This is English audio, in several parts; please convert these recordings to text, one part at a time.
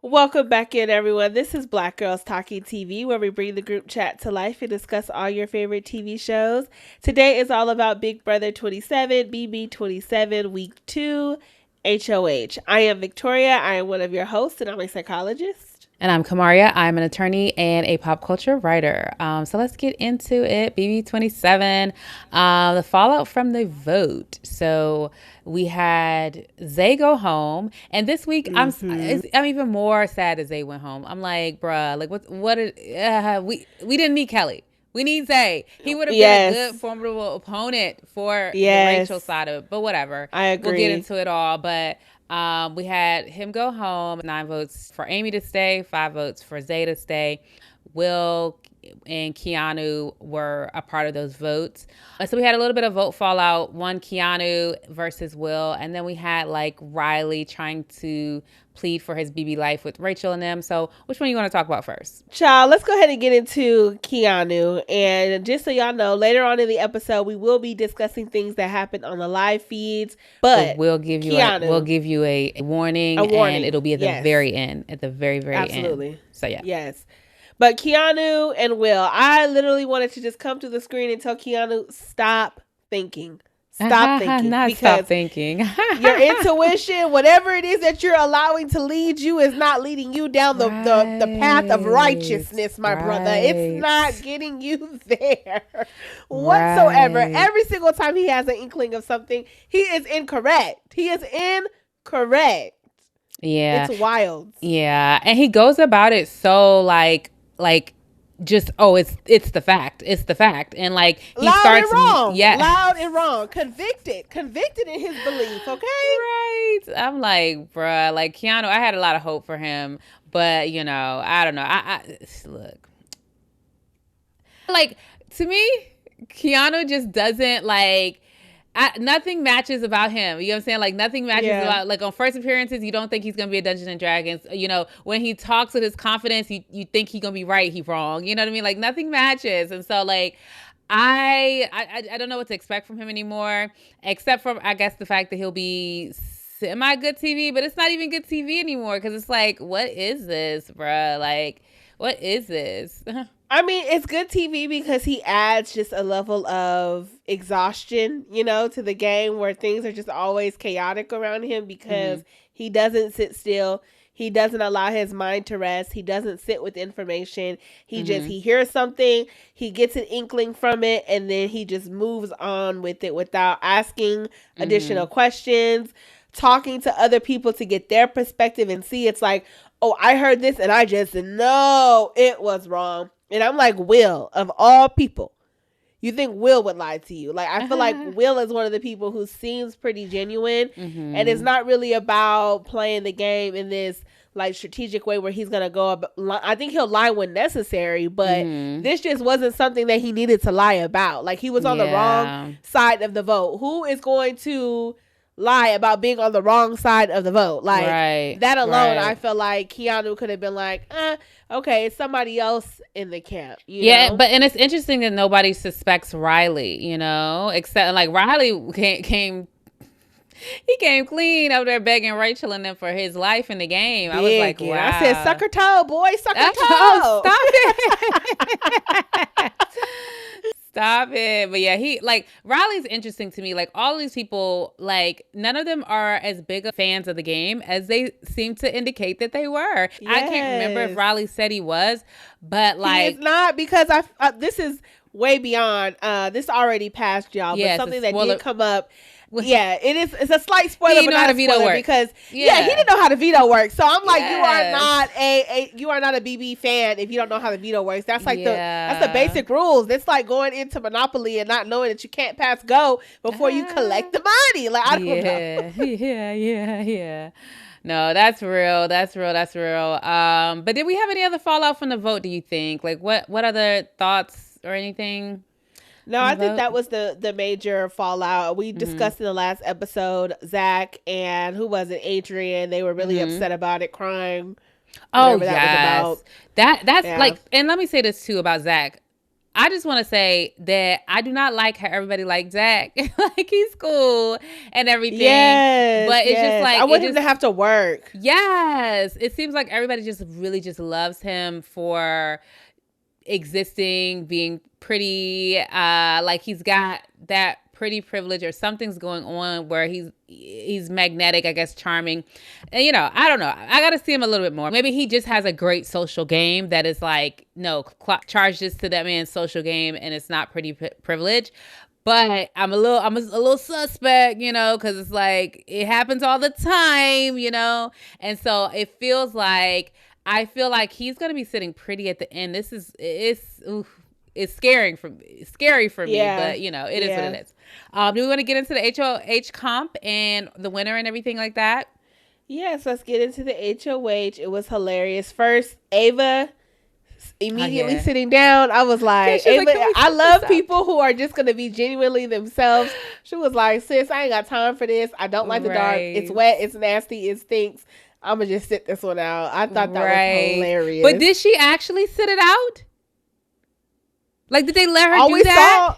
Welcome back in, everyone. This is Black Girls Talking TV, where we bring the group chat to life and discuss all your favorite TV shows. Today is all about Big Brother 27, BB 27, Week 2, HOH. I am Victoria. I am one of your hosts, and I'm a psychologist. And I'm Kamaria. I'm an attorney and a pop culture writer. So let's get into it. BB 27, the fallout from the vote. So we had Zay go home, and this week I'm even more sad that Zay went home. I'm like, bruh, like we didn't need Kelli. We need Zay. He would have been a good, formidable opponent for the Rachel side of it. But whatever. I agree. We'll get into it all. But we had him go home. 9 votes for Amy to stay, 5 votes for Zay to stay. Will and Keanu were a part of those votes. So we had a little bit of vote fallout. One, Keanu versus Will. And then we had like Riley trying to plead for his BB life with Rachel and them. So which one you want to talk about first? Child, let's go ahead and get into Keanu. And just so y'all know, later on in the episode, we will be discussing things that happened on the live feeds. But we'll give you a warning, and it'll be at the very end, at the very, very end. Absolutely. So yeah. Yes. But Keanu and Will, I literally wanted to just come to the screen and tell Keanu, stop thinking. Stop thinking. Stop thinking. Your intuition, whatever it is that you're allowing to lead you, is not leading you down the path of righteousness, my brother. It's not getting you there whatsoever. Every single time he has an inkling of something, he is incorrect. He is incorrect. Yeah. It's wild. Yeah. And he goes about it so like just, it's the fact. It's the fact. And like he loud starts and wrong. Yeah. Loud and wrong. Convicted in his belief, okay? Right. I'm like, bruh, like Keanu, I had a lot of hope for him, but you know, I don't know. I look. Like, to me, Keanu just doesn't like nothing matches about him. You know what I'm saying? Like nothing matches about, like on first appearances, you don't think he's gonna be a Dungeons and Dragons. You know, when he talks with his confidence, you think he's gonna be right, he's wrong. You know what I mean? Like nothing matches. And so like I don't know what to expect from him anymore, except for I guess the fact that he'll be semi good TV, but it's not even good TV anymore because it's like, what is this, bruh? Like, what is this? I mean, it's good TV because he adds just a level of exhaustion, you know, to the game where things are just always chaotic around him because he doesn't sit still. He doesn't allow his mind to rest. He doesn't sit with information. He he hears something, he gets an inkling from it, and then he just moves on with it without asking additional questions, talking to other people to get their perspective and see. It's like, oh, I heard this and I just know it was wrong. And I'm like, Will, of all people, you think Will would lie to you? Like, I feel like Will is one of the people who seems pretty genuine. And it's not really about playing the game in this, like, strategic way where he's going to go up. I think he'll lie when necessary, but this just wasn't something that he needed to lie about. Like, he was on the wrong side of the vote. Who is going to lie about being on the wrong side of the vote? Like, that alone, I feel like Keanu could have been like, okay, it's somebody else in the camp. You know? But and it's interesting that nobody suspects Riley, you know, except like Riley came clean over there begging Rachel and them for his life in the game. I was like, wow. I said, suck her toe, boy, suck her toe. Stop it. Stop it. But yeah, Riley's interesting to me. Like all of these people, like none of them are as big of fans of the game as they seem to indicate that they were. Yes. I can't remember if Riley said he was, but like. He's not, because this is way beyond, this already passed y'all, but something that did come up. Yeah, it's a slight spoiler, but not a veto work because he didn't know how the veto works. So I'm like, you are not a BB fan if you don't know how the veto works. That's like that's the basic rules. It's like going into Monopoly and not knowing that you can't pass go before you collect the money. Like I don't know. Yeah. No, that's real. But did we have any other fallout from the vote? Do you think? Like what other thoughts or anything? No, I think that was the major fallout. We discussed in the last episode, Zach and who was it, Adrian. They were really upset about it, crying. Oh, yes. That's like, and let me say this too about Zach. I just want to say that I do not like how everybody likes Zach. Like, he's cool and everything. Yes, but it's just yes. like, I want him to have to work. Yes. It seems like everybody just really just loves him for existing, being pretty, like he's got that pretty privilege or something's going on where he's magnetic, I guess, charming. And, you know, I don't know. I got to see him a little bit more. Maybe he just has a great social game that is like, no, charge this to that man's social game and it's not pretty privilege. But I'm a little suspect, you know, because it's like it happens all the time, you know, and so it feels like I feel like he's gonna be sitting pretty at the end. It's scary for me, but you know, it is what it is. Do we want to get into the HOH comp and the winner and everything like that? Yes, let's get into the HOH. It was hilarious. First, Ava immediately sitting down. I was like, Ava, like, I love people who are just going to be genuinely themselves. She was like, sis, I ain't got time for this. I don't like the dark. It's wet. It's nasty. It stinks. I'm going to just sit this one out. I thought that was hilarious. But did she actually sit it out? Like, did they let her do that?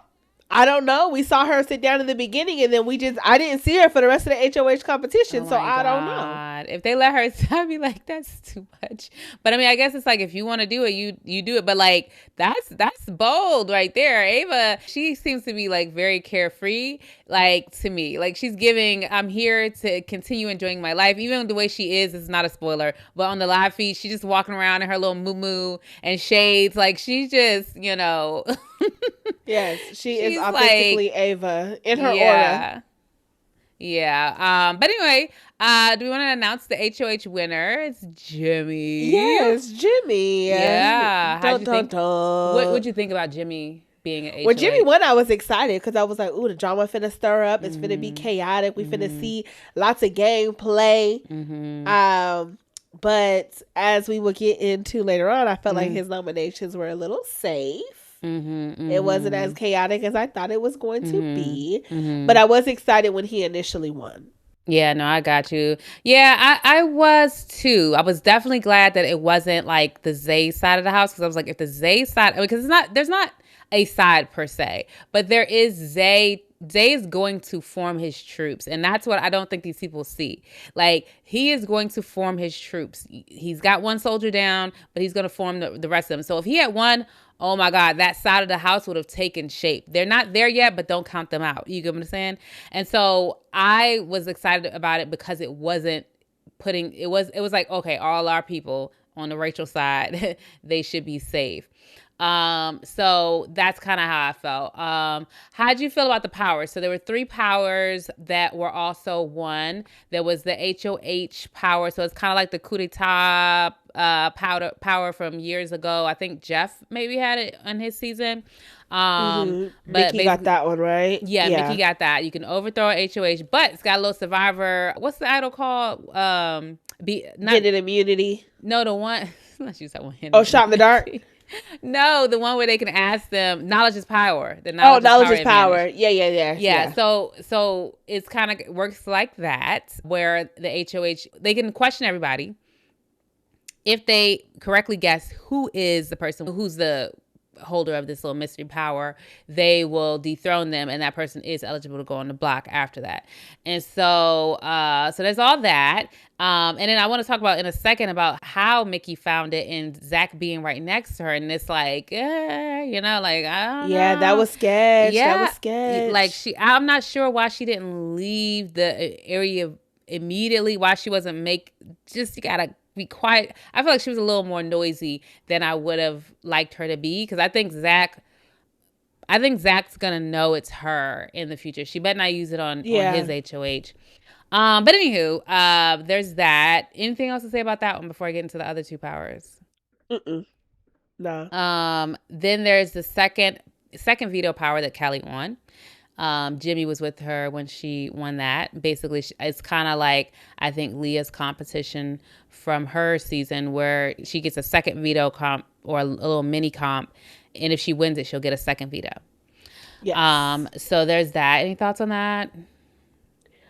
I don't know. We saw her sit down in the beginning, and then I didn't see her for the rest of the HOH competition, so I don't know. If they let her, I'd be like, that's too much. But I mean, I guess it's like, if you want to do it, you do it. But like, that's bold right there. Ava, she seems to be like very carefree, like, to me. Like, she's giving, I'm here to continue enjoying my life. Even the way she is not a spoiler. But on the live feed, she's just walking around in her little moo-moo and shades. Like, she's just, you know... Yes, she's is authentically like, Ava in her aura. Yeah. But anyway, do we want to announce the HOH winner? It's Jimmy. Yes, Jimmy. Yeah. What'd you think about Jimmy being an HOH? When Jimmy won, I was excited because I was like, ooh, the drama finna stir up. It's finna be chaotic. We finna see lots of gameplay. But as we will get into later on, I felt like his nominations were a little safe. It wasn't as chaotic as I thought it was going to be. But I was excited when he initially won. Yeah, no, I got you. Yeah, I was too. I was definitely glad that it wasn't like the Zay side of the house, because I was like, if the Zay side, because there's not a side per se, but there is Zay is going to form his troops. And that's what I don't think these people see. Like, he is going to form his troops. He's got one soldier down, but he's going to form the rest of them. So if he had won, oh my God, that side of the house would have taken shape. They're not there yet, but don't count them out. You get what I'm saying? And so I was excited about it because it wasn't it was like, okay, all our people on the Rachel side, they should be safe. So that's kind of how I felt. How'd you feel about the powers? So there were 3 powers that were also won. There was the HOH power. So it's kind of like the coup d'etat power from years ago. I think Jeff maybe had it on his season. But Mickey got that one, right? Yeah, Mickey got that. You can overthrow HOH, but it's got a little survivor. What's the idol called? Hidden immunity. No, the one. Let's use that one. Shot in the dark. No, the one where they can ask them, knowledge is power. Knowledge is power. Yeah. So it's kind of works like that, where the HOH, they can question everybody. If they correctly guess who is the person who's the holder of this little mystery power, they will dethrone them, and that person is eligible to go on the block after that. And so there's all that. And then I want to talk about in a second about how Mickey found it and Zach being right next to her. And it's like, like, I don't know. Yeah, that was sketch. Yeah. That was sketch. Like, I'm not sure why she didn't leave the area immediately, why she wasn't you gotta be quiet. I feel like she was a little more noisy than I would have liked her to be, because I think Zach's gonna know it's her in the future. She better not use it on his HOH. But anywho, there's that. Anything else to say about that one before I get into the other 2 powers? No. Then there's the second veto power that Kelli won. Jimmy was with her when she won that. Basically, it's kind of like, I think, Leah's competition from her season, where she gets a second veto comp or a little mini comp, and if she wins it, she'll get a second veto. Yes. So there's that. Any thoughts on that?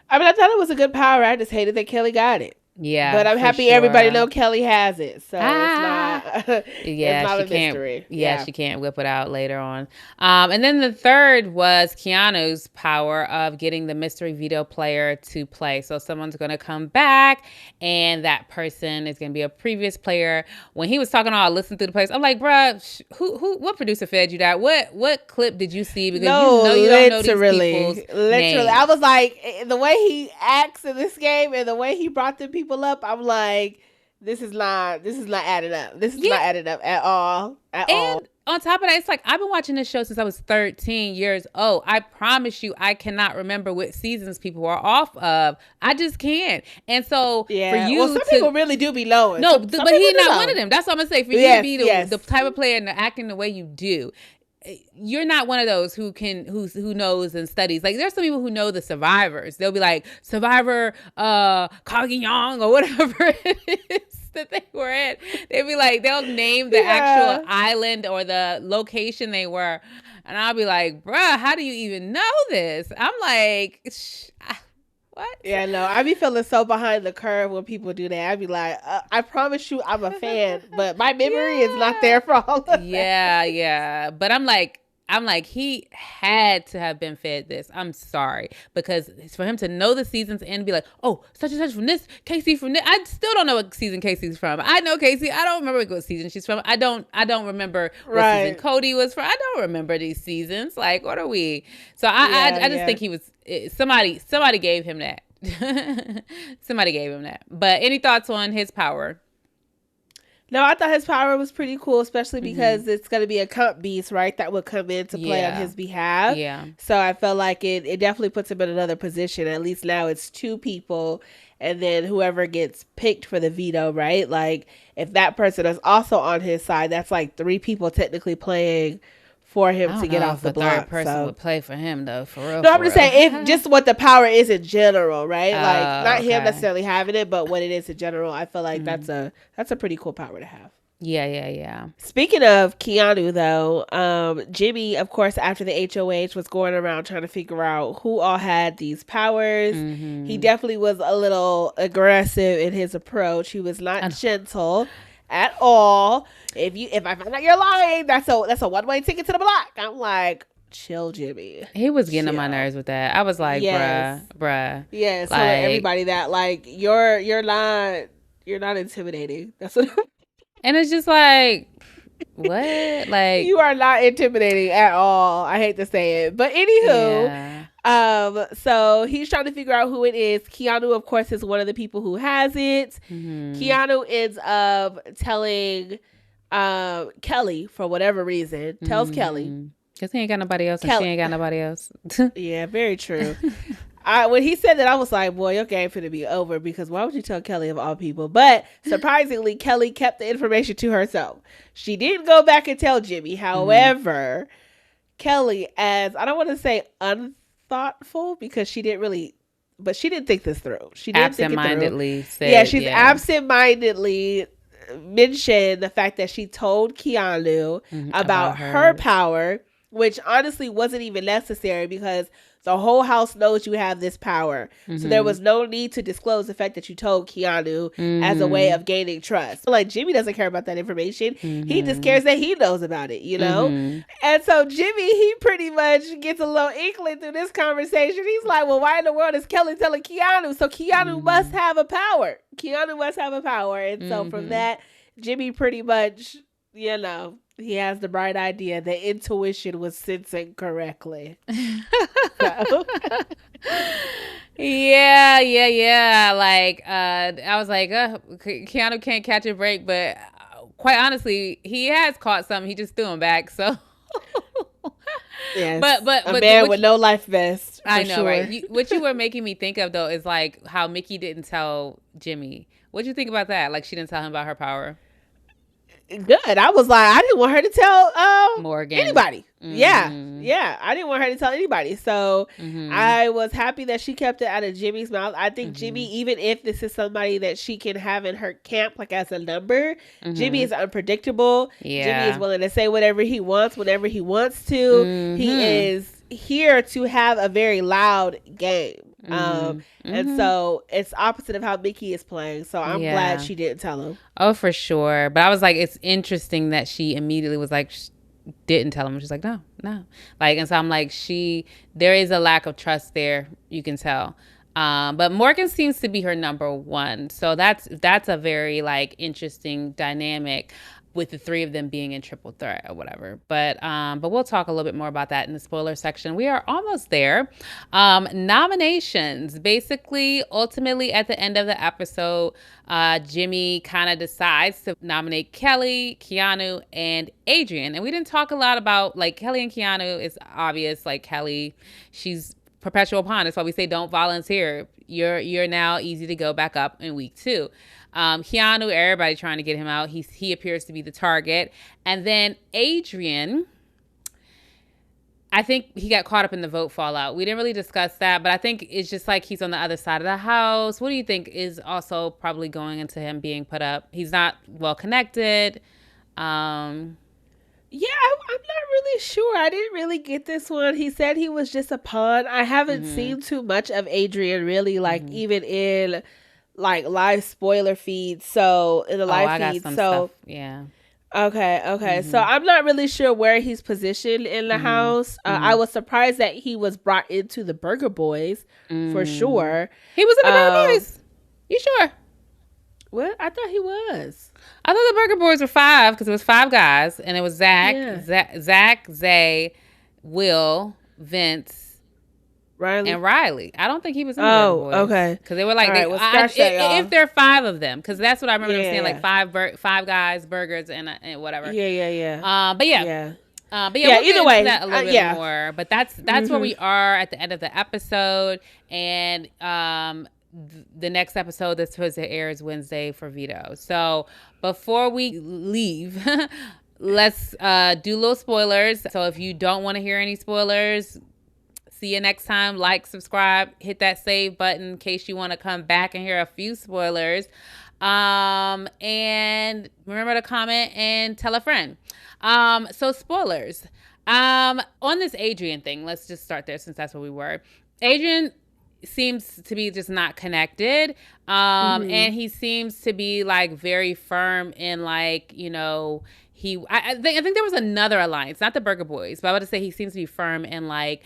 I mean, I thought it was a good power. I just hated that Kelli got it. Yeah, but I'm happy everybody know Kelli has it, so it's not. Yeah, it's not she a can't. mystery. Yeah, she can't whip it out later on. And then the third was Keanu's power of getting the mystery veto player to play. So someone's going to come back, and that person is going to be a previous player. When he was talking, I listened through the place. I'm like, bruh, what producer fed you that? What clip did you see? Because you don't know these people's names. I was like, the way he acts in this game and the way he brought the people up, I'm like, this is not adding up. This is not adding up at all. And on top of that, it's like, I've been watching this show since I was 13 years old. I promise you, I cannot remember what seasons people are off of. I just can't. And so for you, some people really do be low. No, but he's not one of them. That's what I'm gonna say. For you to be the type of player and acting the way you do, you're not one of those who knows and studies. Like, there's some people who know the survivors. They'll be like, Survivor Young or whatever it is that they were in. They'll be like, they'll name the actual island or the location they were, and I'll be like, bruh, how do you even know this? I'm like, what? Yeah, no, I be feeling so behind the curve when people do that. I be like, I promise you, I'm a fan, but my memory is not there for all of that. Yeah. But I'm like, he had to have been fed this. I'm sorry, because it's for him to know the seasons and be like, oh, such and such from this, Kaycee from this. I still don't know what season Kaycee's from. I know Kaycee. I don't remember what season she's from. I don't remember what season Cody was from. I don't remember these seasons. Like, what are we? So I just think he was somebody gave him that. Somebody gave him that. But any thoughts on his power? No, I thought his power was pretty cool, especially because it's going to be a comp beast, right, that would come in to play on his behalf. Yeah. So I felt like it definitely puts him in another position. At least now it's two people, and then whoever gets picked for the veto, right? Like, if that person is also on his side, that's like three people technically playing for him to get off the block. Third person would play for him, though, for real. No, I'm just saying, if just what the power is in general, right? Like, not him necessarily having it, but what it is in general. I feel like that's a pretty cool power to have. Yeah. Speaking of Keanu, though, Jimmy, of course, after the HOH was going around trying to figure out who all had these powers. He definitely was a little aggressive in his approach. He was not gentle at all. If I find out you're lying, that's a one-way ticket to the block. I'm like, chill, Jimmy. He was getting on my nerves with that. I was like, bruh. Yes, like, telling everybody that, like, you're not intimidating. That's what. And it's just like, what? Like, you are not intimidating at all. I hate to say it, but anywho. So he's trying to figure out who it is. Keanu, of course, is one of the people who has it. Keanu ends up telling Kelli, for whatever reason, tells Kelli. Because he ain't got nobody else and she ain't got nobody else. Yeah, very true. When he said that, I was like, boy, your game finna be over, because why would you tell Kelli of all people? But surprisingly, Kelli kept the information to herself. She didn't go back and tell Jimmy. However, Kelli, as I don't want to say unthoughtful, because she didn't think this through. She didn't absentmindedly absentmindedly mentioned the fact that she told Keanu about her power, which honestly wasn't even necessary, because the whole house knows you have this power. So there was no need to disclose the fact that you told Keanu as a way of gaining trust. Like, Jimmy doesn't care about that information. He just cares that he knows about it, you know? And so Jimmy, he pretty much gets a little inkling through this conversation. He's like, well, why in the world is Kelli telling Keanu? So Keanu must have a power. And so from that, Jimmy pretty much, you know, he has the bright idea that intuition was sensing correctly. Yeah. Like, I was like, Keanu can't catch a break, but quite honestly, he has caught something. He just threw him back. So, yes, but a man with no life vest. I know, right? What you were making me think of, though, is like how Mickey didn't tell Jimmy. What'd you think about that? Like, she didn't tell him about her power. Good. I was like, I didn't want her to tell Morgan. Anybody. Yeah. I didn't want her to tell anybody. So I was happy that she kept it out of Jimmy's mouth. I think Jimmy, even if this is somebody that she can have in her camp, like as a number, Jimmy is unpredictable. Yeah. Jimmy is willing to say whatever he wants whenever he wants to. He is here to have a very loud game. And so it's opposite of how Mickey is playing. So I'm glad she didn't tell him. Oh, for sure. But I was like, it's interesting that she immediately was like, didn't tell him. She's like, no. Like, and so I'm like, there is a lack of trust there. You can tell. But Morgan seems to be her number one. So that's a very like interesting dynamic with the three of them being in triple threat or whatever. But we'll talk a little bit more about that in the spoiler section. We are almost there. Nominations. Basically, ultimately at the end of the episode, Jimmy kind of decides to nominate Kelli, Keanu, and Adrian. And we didn't talk a lot about like Kelli and Keanu. It's obvious, like Kelli, she's perpetual pawn. That's why we say don't volunteer. You're now easy to go back up in week 2. Keanu, everybody trying to get him out. He appears to be the target. And then Adrian, I think he got caught up in the vote fallout. We didn't really discuss that, but I think it's just like he's on the other side of the house. What do you think is also probably going into him being put up? He's not well connected. Yeah, I'm not really sure. I didn't really get this one. He said he was just a pawn. I haven't seen too much of Adrian really, like even in like live spoiler feeds. So in the live feed, so stuff. Yeah. Okay. So I'm not really sure where he's positioned in the house. I was surprised that he was brought into the Burger Boys for sure. He was in the Burger Boys. You sure? What? I thought he was. I thought the Burger Boys were 5 because it was 5 guys, and it was Zach, Zay, Will, Vince, and Riley. I don't think he was in the Burger Boys. Okay. Because they were like, if there are 5 of them, because that's what I remember them saying, like 5 guys, burgers, and whatever. Yeah. But yeah. We'll either way, that a little bit more. But that's where we are at the end of the episode, and the next episode that's supposed to air is Wednesday for Veto. So before we leave, let's do little spoilers. So if you don't want to hear any spoilers, see you next time. Like, subscribe, hit that save button in case you want to come back and hear a few spoilers. And remember to comment and tell a friend. So spoilers. On this Adrian thing, let's just start there since that's where we were. Adrian seems to be just not connected. And he seems to be like very firm in like, you know, I think there was another alliance, not the Burger Boys, but I would say he seems to be firm in like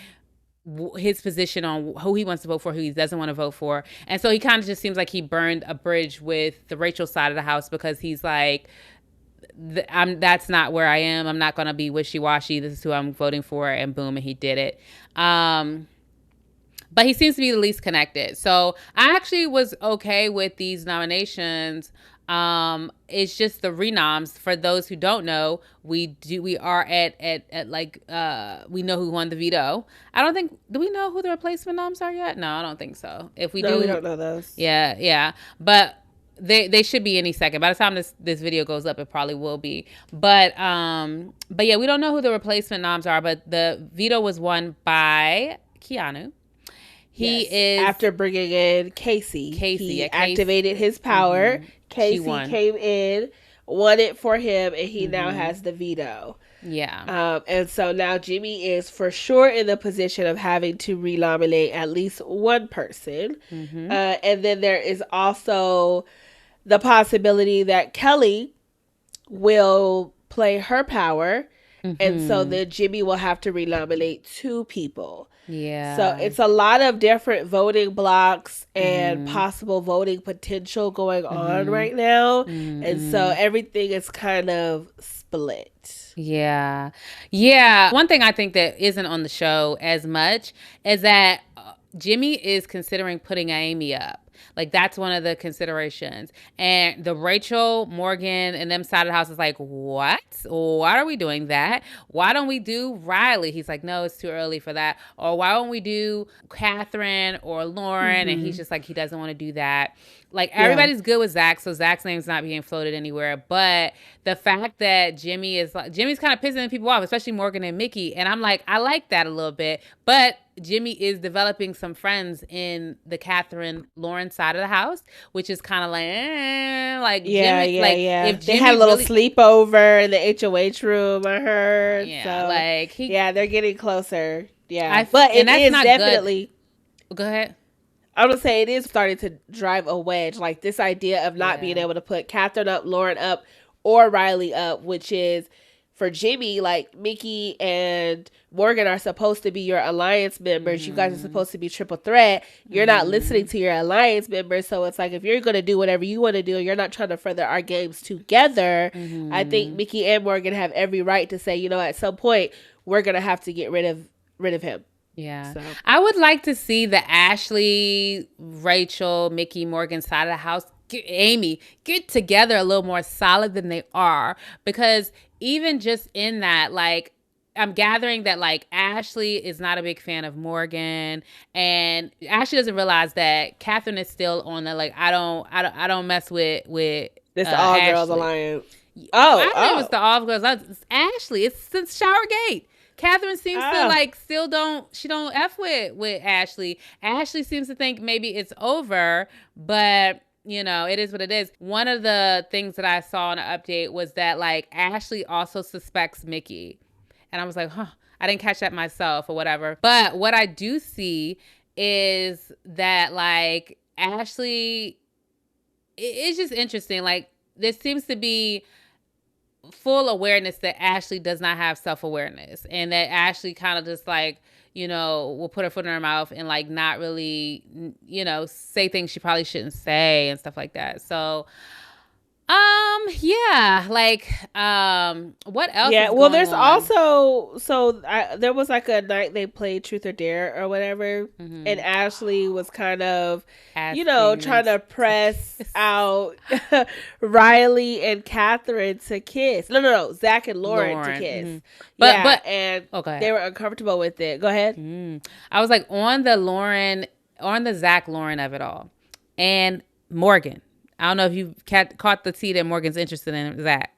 his position on who he wants to vote for, who he doesn't want to vote for. And so he kind of just seems like he burned a bridge with the Rachel side of the house because he's like, that's not where I am. I'm not going to be wishy-washy. This is who I'm voting for. And boom, and he did it. But he seems to be the least connected. So I actually was okay with these nominations. It's just the renoms. For those who don't know, we are at like we know who won the veto. I don't think, do we know who the replacement noms are yet? No, I don't think so. If we do, we don't know those. Yeah. But they should be any second. By the time this video goes up, it probably will be. But yeah, we don't know who the replacement noms are. But the veto was won by Keanu. He is after bringing in Kaycee. He activated his power. Kaycee came in, won it for him, and he now has the veto. Yeah. And so now Jimmy is for sure in the position of having to renominate at least one person. And then there is also the possibility that Kelli will play her power. And so then Jimmy will have to renominate 2 people. Yeah. So it's a lot of different voting blocks and possible voting potential going on right now. And so everything is kind of split. Yeah. One thing I think that isn't on the show as much is that Jimmy is considering putting Amy up. Like, that's one of the considerations. And the Rachel, Morgan, and them side of the house is like, what? Why are we doing that? Why don't we do Riley? He's like, no, it's too early for that. Or why don't we do Catherine or Lauren? And he's just like, he doesn't want to do that. Like, everybody's good with Zach, so Zach's name's not being floated anywhere. But the fact that Jimmy's kind of pissing people off, especially Morgan and Mickey. And I'm like, I like that a little bit. But Jimmy is developing some friends in the Catherine Lauren side of the house, which is kind of like, Jimmy, if they had a little sleepover in the HOH room, I heard. Yeah, so, they're getting closer. Yeah, but it is definitely good. Go ahead. I'm gonna say it is starting to drive a wedge. Like this idea of not being able to put Catherine up, Lauren up, or Riley up, which is for Jimmy, like Mickey and Morgan are supposed to be your alliance members. Mm-hmm. You guys are supposed to be triple threat. You're not listening to your alliance members. So it's like, if you're going to do whatever you want to do, you're not trying to further our games together. Mm-hmm. I think Mickey and Morgan have every right to say, at some point we're going to have to get rid of him. Yeah. So. I would like to see the Ashley, Rachel, Mickey, Morgan side of the house, Amy, get together a little more solid than they are, because even just in that, like, I'm gathering that like Ashley is not a big fan of Morgan, and Ashley doesn't realize that Catherine is still on the like I don't mess with this all girls alliance. I think it was the all girls. It's Ashley. It's since Showergate. Catherine seems to like still don't F with Ashley. Ashley seems to think maybe it's over, but it is what it is. One of the things that I saw in an update was that like Ashley also suspects Mickey. And I was like, I didn't catch that myself or whatever. But what I do see is that like Ashley, it's just interesting. Like there seems to be full awareness that Ashley does not have self-awareness, and that Ashley kind of just like, will put her foot in her mouth and like not really, say things she probably shouldn't say and stuff like that. So, what else? Yeah, well, there's also, there was like a night they played Truth or Dare or whatever, and Ashley was kind of, trying to press out Riley and Catherine to kiss. No, Zach and Lauren to kiss. Mm-hmm. But they were uncomfortable with it. Go ahead. I was like on the Zach Lauren of it all, and Morgan. I don't know if you caught the tea that Morgan's interested in Zach.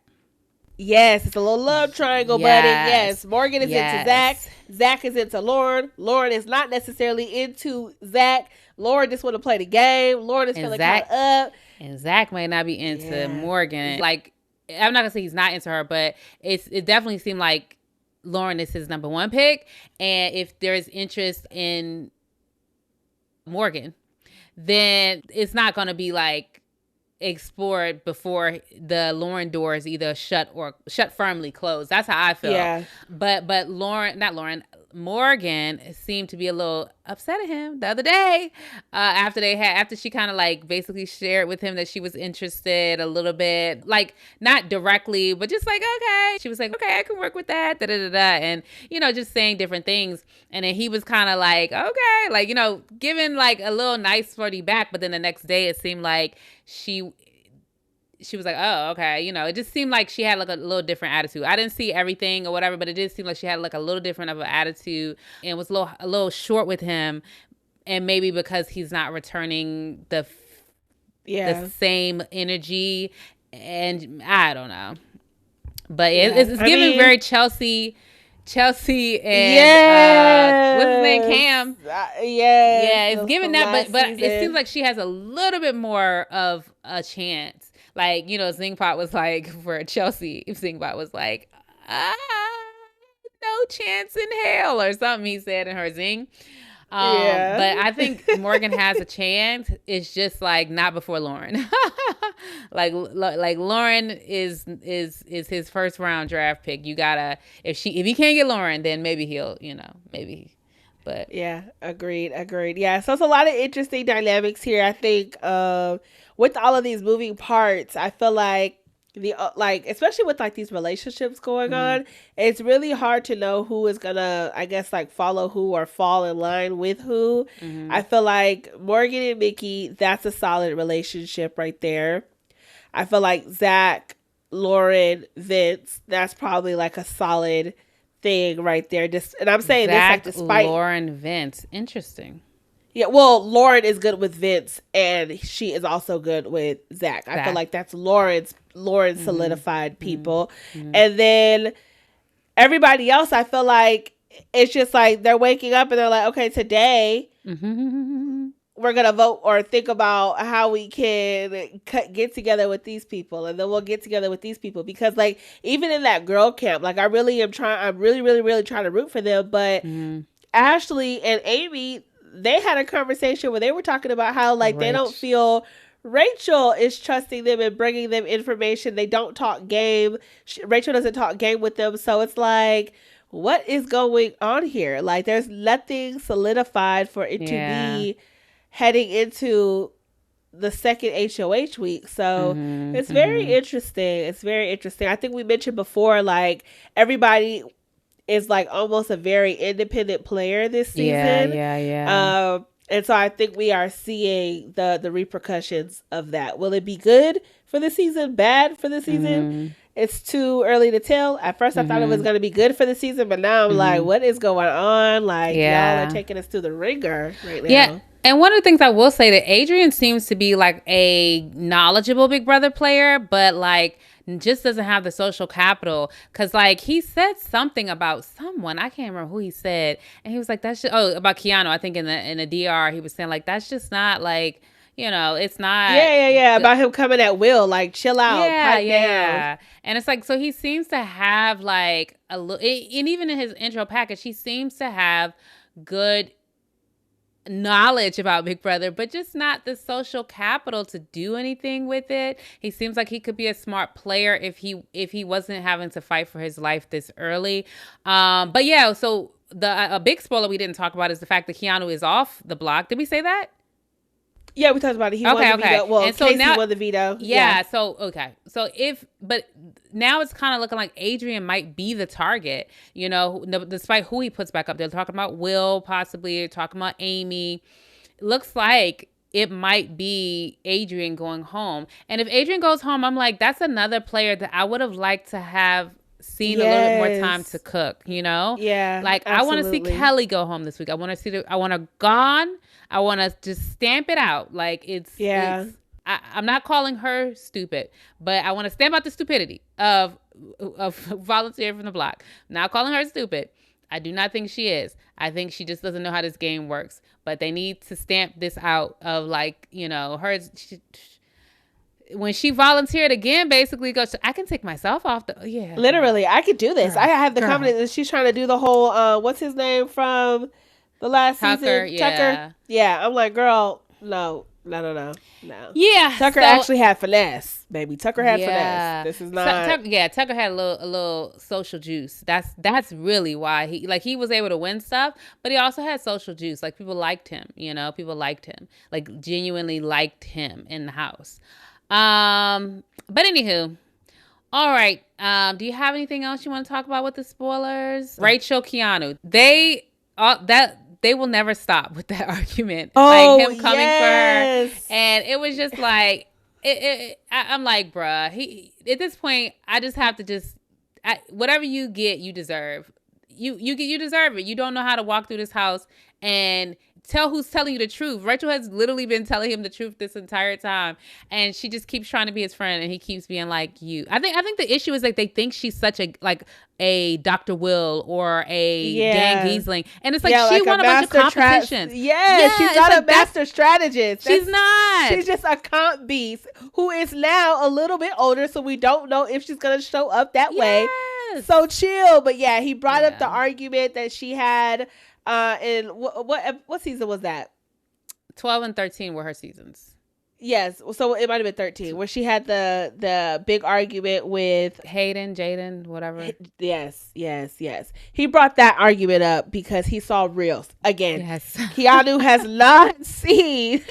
Yes, it's a little love triangle, buddy. Yes, Morgan is into Zach. Zach is into Lauren. Lauren is not necessarily into Zach. Lauren just want to play the game. Lauren is feeling kind of up. And Zach may not be into Morgan. Like, I'm not going to say he's not into her, but it definitely seemed like Lauren is his number one pick. And if there is interest in Morgan, then it's not going to be like explored before the Lauren doors either shut firmly closed. That's how I feel. Yeah. But Morgan seemed to be a little upset at him the other day after she kind of like basically shared with him that she was interested a little bit, like not directly, but just like, okay. She was like, okay, I can work with that, and just saying different things. And then he was kind of like, okay, like, giving like a little nice flirty back, but then the next day it seemed like she was like, oh, okay. It just seemed like she had like a little different attitude. I didn't see everything or whatever, but it did seem like she had like a little different of an attitude and was a little short with him. And maybe because he's not returning the same energy, and I don't know. But it's giving very Chelsea and what's his name, Cam? It's giving that, but it seems like she has a little bit more of a chance. Like, Zingpot was like, for Chelsea, Zingpot was like, no chance in hell or something he said in her Zing. But I think Morgan has a chance. It's just like not before Lauren. like Lauren is his first round draft pick. You gotta, if he can't get Lauren, then maybe he'll, maybe. But yeah, agreed. Yeah, so it's a lot of interesting dynamics here. I think with all of these moving parts, I feel like especially with like these relationships going on, it's really hard to know who is gonna, I guess, like follow who or fall in line with who. I feel like Morgan and Mickey, that's a solid relationship right there. I feel like Zach, Lauren, Vince, that's probably like a solid thing right there. And I'm saying Zach, this like despite Lauren, Vince, interesting. Yeah, well, Lauren is good with Vince, and she is also good with Zach. I feel like that's Lauren's solidified people. And then everybody else, I feel like it's just like they're waking up and they're like, okay, today we're going to vote or think about how we can get together with these people. And then we'll get together with these people. Because like, even in that girl camp, like I'm really trying to root for them. But Ashley and Amy, they had a conversation where they were talking about how like they don't feel Rachel is trusting them and bringing them information. They don't talk game. Rachel doesn't talk game with them. So it's like, what is going on here? Like, there's nothing solidified for it to be heading into the second HOH week. So it's very interesting. It's very interesting. I think we mentioned before, like, everybody is like almost a very independent player this season. Yeah. And so I think we are seeing the repercussions of that. Will it be good for the season? Bad for the season? It's too early to tell. At first I thought it was going to be good for the season, but now I'm like, what is going on? Like, y'all are taking us to the ringer right now. Yeah. And one of the things I will say, that Adrian seems to be like a knowledgeable Big Brother player, but like just doesn't have the social capital. Cause like he said something about someone, I can't remember who he said, and he was like, that's just, about Keanu. I think in the DR he was saying like, that's just not like, you know, it's not. Yeah. About him coming at will, like, chill out. Yeah. And it's like, so he seems to have like a little, and even in his intro package, he seems to have good knowledge about Big Brother, but just not the social capital to do anything with it. He seems like he could be a smart player if he wasn't having to fight for his life this early. But yeah, so a big spoiler we didn't talk about is the fact that Keanu is off the block. Did we say that? Yeah, we talked about it. He won the veto. Well, and so Kaycee won the veto. Yeah. So, okay. So but now it's kind of looking like Adrian might be the target, you know, despite who he puts back up. They're talking about Will, possibly. They're talking about Amy. Looks like it might be Adrian going home. And if Adrian goes home, I'm like, that's another player that I would have liked to have seen a little bit more time to cook, you know? Yeah. Like, absolutely. I want to see Kelli go home this week. I want to Gone. I want to just stamp it out. Like, I'm not calling her stupid, but I want to stamp out the stupidity of volunteering from the block. I'm not calling her stupid. I do not think she is. I think she just doesn't know how this game works. But they need to stamp this out of, like, you know, when she volunteered again, basically goes, I can take myself off literally, I could do this. I have the confidence that she's trying to do the whole, what's his name from the last season? Tucker. Yeah, I'm like, girl, no. Yeah. Tucker actually had finesse, baby. Tucker had finesse. This is not. Tucker had a little social juice. That's really why he was able to win stuff, but he also had social juice. Like, people liked him, you know. People liked him, like, genuinely liked him in the house. But anywho, all right. Do you have anything else you want to talk about with the spoilers? Rachel, Keanu, they will never stop with that argument. Like, him coming for her, and it was just like, I'm like, bruh. At this point, I just have to whatever you get, you deserve. You deserve it. You don't know how to walk through this house and tell who's telling you the truth. Rachel has literally been telling him the truth this entire time, and she just keeps trying to be his friend, and he keeps being like, you. I think the issue is, like, they think she's such a Dr. Will or a Dan Giesling, and it's like, she won a bunch of competitions. She's not a master strategist. She's not. She's just a comp beast who is now a little bit older, so we don't know if she's gonna show up that way. So chill. But yeah, he brought up the argument that she had. And what season was that? 12 and 13 were her seasons. Yes, so it might have been 13, where she had the big argument with Jaden, whatever. Yes. He brought that argument up because he saw reels again. Yes. Keanu has not seen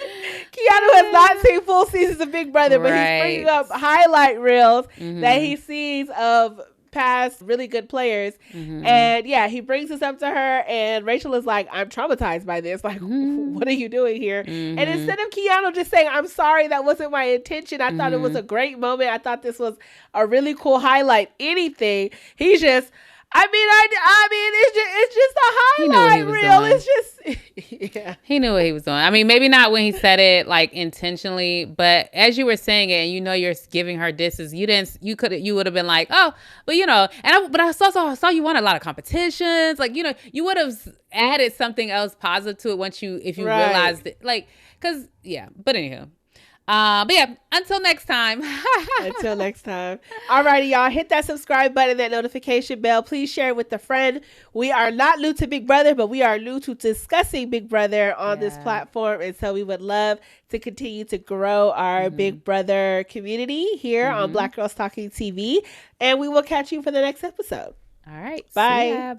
full seasons of Big Brother, but he's bringing up highlight reels that he sees of past really good players. And he brings this up to her, and Rachel is like, I'm traumatized by this. Like, what are you doing here? And instead of Keanu just saying, I'm sorry, that wasn't my intention, I thought it was a great moment, I thought this was a really cool highlight, anything, he's just, it's just a highlight reel. It's just, He knew what he was doing. I mean, maybe not when he said it like intentionally, but as you were saying it, and you know you're giving her disses, you would have been like, oh, but you know, but I saw you won a lot of competitions. Like, you know, you would have added something else positive to it if you realized it, like, but anywho. But yeah, until next time. Until next time. Alrighty, y'all. Hit that subscribe button, that notification bell. Please share it with a friend. We are not new to Big Brother, but we are new to discussing Big Brother on this platform. And so we would love to continue to grow our Big Brother community here on Black Girls Talking TV. And we will catch you for the next episode. All right. Bye. Bye.